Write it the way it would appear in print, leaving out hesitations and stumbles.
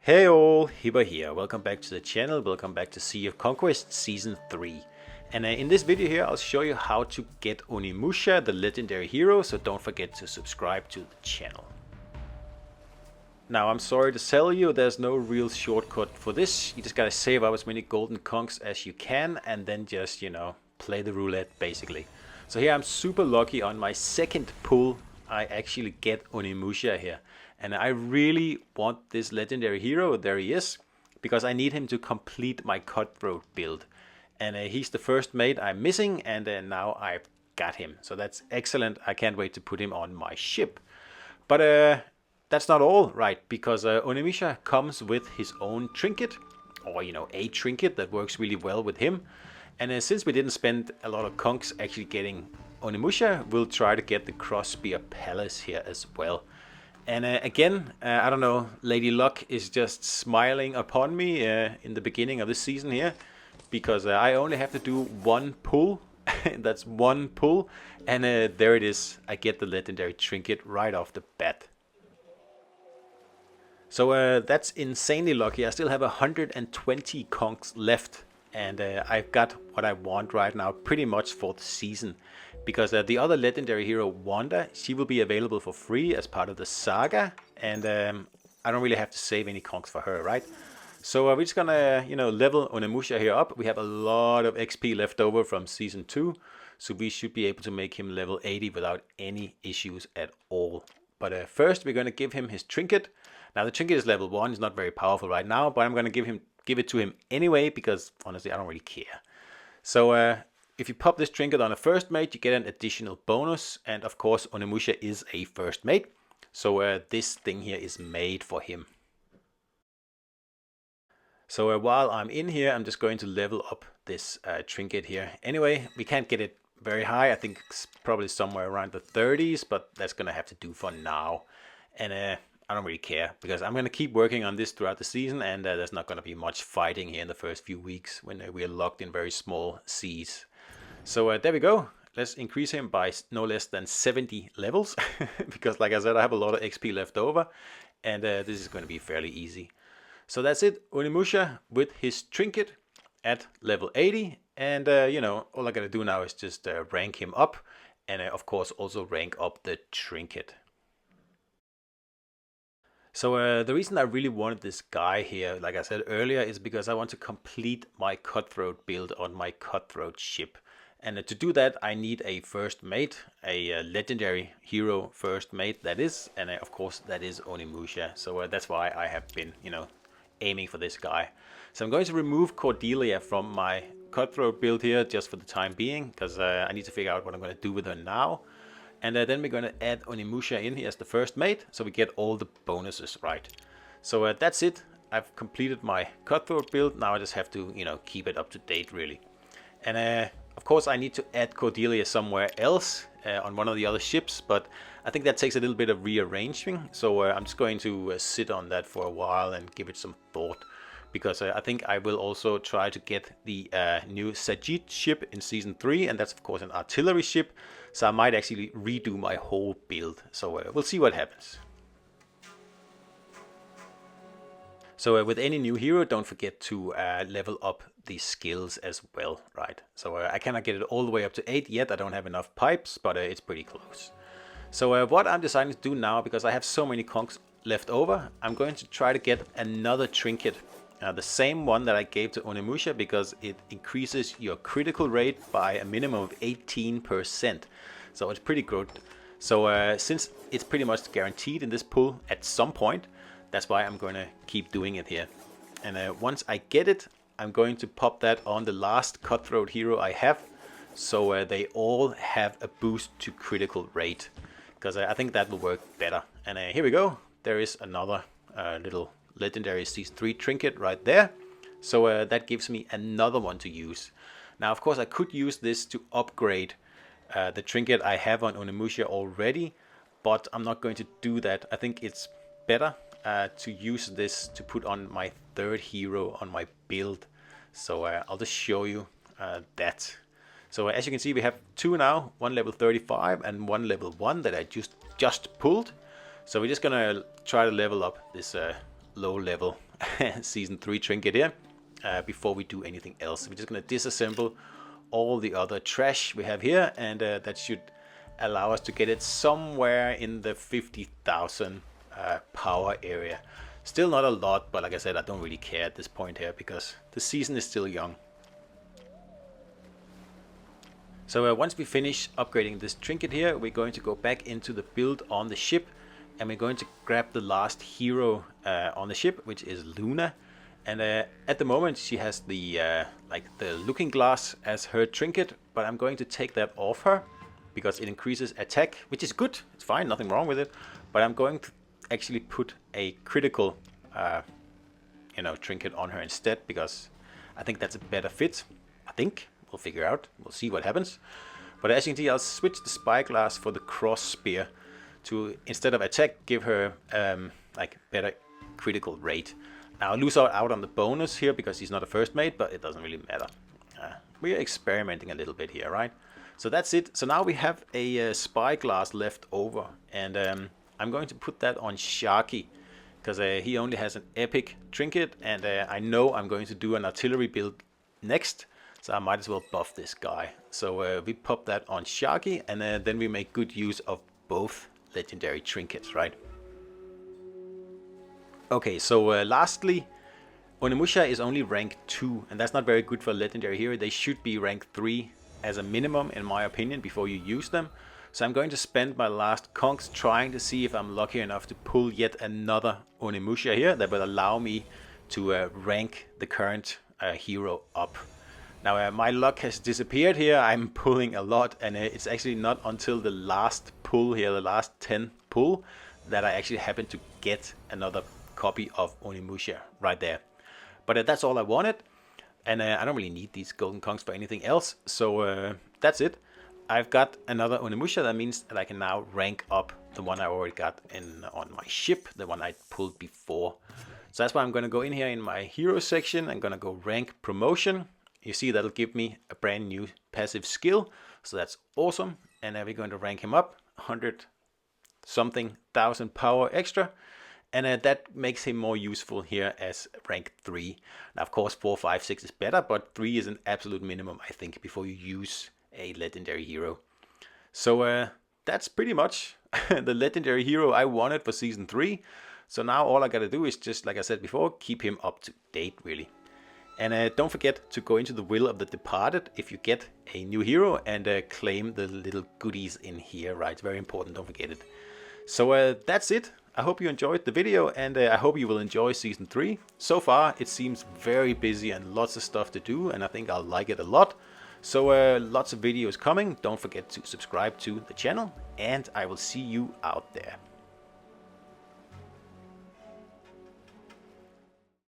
Hey all, Hibber here. Welcome back to the channel. Welcome back to Sea of Conquest Season 3. And in this video here, I'll show you how to get Onimusha, the legendary hero, so don't forget to subscribe to the channel. Now, I'm sorry to tell you, there's no real shortcut for this. You just gotta save up as many golden conchs as you can, and then just, play the roulette, basically. So here I'm super lucky on my second pull, I actually get Onimusha here. And I really want this legendary hero, there he is, because I need him to complete my cutthroat build. And he's the first mate I'm missing, and now I've got him. So that's excellent, I can't wait to put him on my ship. But that's not all, right, because Onimusha comes with his own trinket, or a trinket that works really well with him. And since we didn't spend a lot of conchs actually getting Onimusha, we'll try to get the Crossbeam Palace here as well. And again, I don't know, Lady Luck is just smiling upon me in the beginning of this season here, because I only have to do one pull, that's one pull, and there it is, I get the legendary trinket right off the bat. So that's insanely lucky. I still have 120 conchs left, and I've got what I want right now pretty much for the season. Because the other legendary hero, Wanda, she will be available for free as part of the saga, and I don't really have to save any conchs for her, right? So we're just gonna, level Onimusha here up. We have a lot of XP left over from Season 2, so we should be able to make him level 80 without any issues at all. But first, we're gonna give him his trinket. Now, the trinket is level 1, it's not very powerful right now, but I'm gonna give it to him anyway, because honestly, I don't really care. So if you pop this trinket on a first mate, you get an additional bonus, and of course Onimusha is a first mate, so this thing here is made for him. So while I'm in here, I'm just going to level up this trinket here. Anyway, we can't get it very high, I think it's probably somewhere around the 30s, but that's gonna have to do for now. And I don't really care, because I'm gonna keep working on this throughout the season, and there's not gonna be much fighting here in the first few weeks when we are locked in very small seas. So there we go. Let's increase him by no less than 70 levels, because like I said, I have a lot of XP left over, and this is going to be fairly easy. So that's it, Onimusha with his trinket at level 80, and all I gotta do now is just rank him up, and of course also rank up the trinket. So the reason I really wanted this guy here, like I said earlier, is because I want to complete my cutthroat build on my cutthroat ship. And to do that, I need a first mate, a legendary hero first mate, that is. And of course, that is Onimusha. So that's why I have been, aiming for this guy. So I'm going to remove Cordelia from my cutthroat build here, just for the time being, because I need to figure out what I'm going to do with her now. And then we're going to add Onimusha in here as the first mate, so we get all the bonuses, right? So that's it. I've completed my cutthroat build. Now I just have to, keep it up to date, really. And of course, I need to add Cordelia somewhere else on one of the other ships, but I think that takes a little bit of rearranging. So I'm just going to sit on that for a while and give it some thought, because I think I will also try to get the new Sajid ship in Season 3, and that's of course an artillery ship, so I might actually redo my whole build. So we'll see what happens. So with any new hero, don't forget to level up the skills as well, right? So I cannot get it all the way up to 8 yet, I don't have enough pipes, but it's pretty close. So what I'm deciding to do now, because I have so many conchs left over, I'm going to try to get another trinket. The same one that I gave to Onimusha, because it increases your critical rate by a minimum of 18%. So it's pretty good. So since it's pretty much guaranteed in this pull at some point, that's why I'm going to keep doing it here. And once I get it, I'm going to pop that on the last cutthroat hero I have, so they all have a boost to critical rate, because I think that will work better. And here we go. There is another little legendary Season 3 trinket right there. So that gives me another one to use. Now, of course, I could use this to upgrade the trinket I have on Onimusha already, but I'm not going to do that. I think it's better to use this to put on my third hero on my build. So I'll just show you that. So as you can see, we have two now, one level 35 and one level 1 that I just pulled. So we're just gonna try to level up this low level season 3 trinket here before we do anything else. We're just going to disassemble all the other trash we have here, and that should allow us to get it somewhere in the 50,000 power area. Still not a lot, but like I said, I don't really care at this point here because the season is still young. So once we finish upgrading this trinket here, we're going to go back into the build on the ship, and we're going to grab the last hero on the ship, which is Luna. And at the moment she has the like the looking glass as her trinket, but I'm going to take that off her because it increases attack, which is good. It's fine, nothing wrong with it. But I'm going to actually put a critical trinket on her instead, because I think that's a better fit. I think we'll figure out. We'll see what happens. But as you can see, I'll switch the spyglass for the cross spear to, instead of attack, give her like better critical rate. Now I'll lose out on the bonus here because he's not a first mate, but it doesn't really matter. We're experimenting a little bit here, right? So that's it. So now we have a spyglass left over, and I'm going to put that on Sharky because he only has an epic trinket, and I know I'm going to do an artillery build next, so I might as well buff this guy. So we pop that on Sharky, and then we make good use of both legendary trinkets, right? Okay, so lastly, Onimusha is only rank 2, and that's not very good for a legendary hero. They should be rank 3 as a minimum, in my opinion, before you use them. So I'm going to spend my last conks trying to see if I'm lucky enough to pull yet another Onimusha here that will allow me to rank the current hero up. Now my luck has disappeared here. I'm pulling a lot, and it's actually not until the last pull here, the last 10 pull, that I actually happen to get another copy of Onimusha right there. But that's all I wanted, and I don't really need these golden conks for anything else. So that's it. I've got another Onimusha. That means that I can now rank up the one I already got on my ship, the one I pulled before. So that's why I'm going to go in here in my hero section. I'm going to go rank promotion. You see, that'll give me a brand new passive skill. So that's awesome. And then we're going to rank him up 100 something thousand power extra. And that makes him more useful here as rank 3. Now, of course, 4, 5, 6 is better, but 3 is an absolute minimum, I think, before you use a legendary hero. So that's pretty much the legendary hero I wanted for season 3. So now all I gotta do is just, like I said before, keep him up to date, really. And don't forget to go into the Will of the Departed if you get a new hero, and claim the little goodies in here, right? It's very important, don't forget it. So that's it. I hope you enjoyed the video, and I hope you will enjoy season 3. So far it seems very busy and lots of stuff to do, and I think I'll like it a lot. So lots of videos coming. Don't forget to subscribe to the channel, and I will see you out there.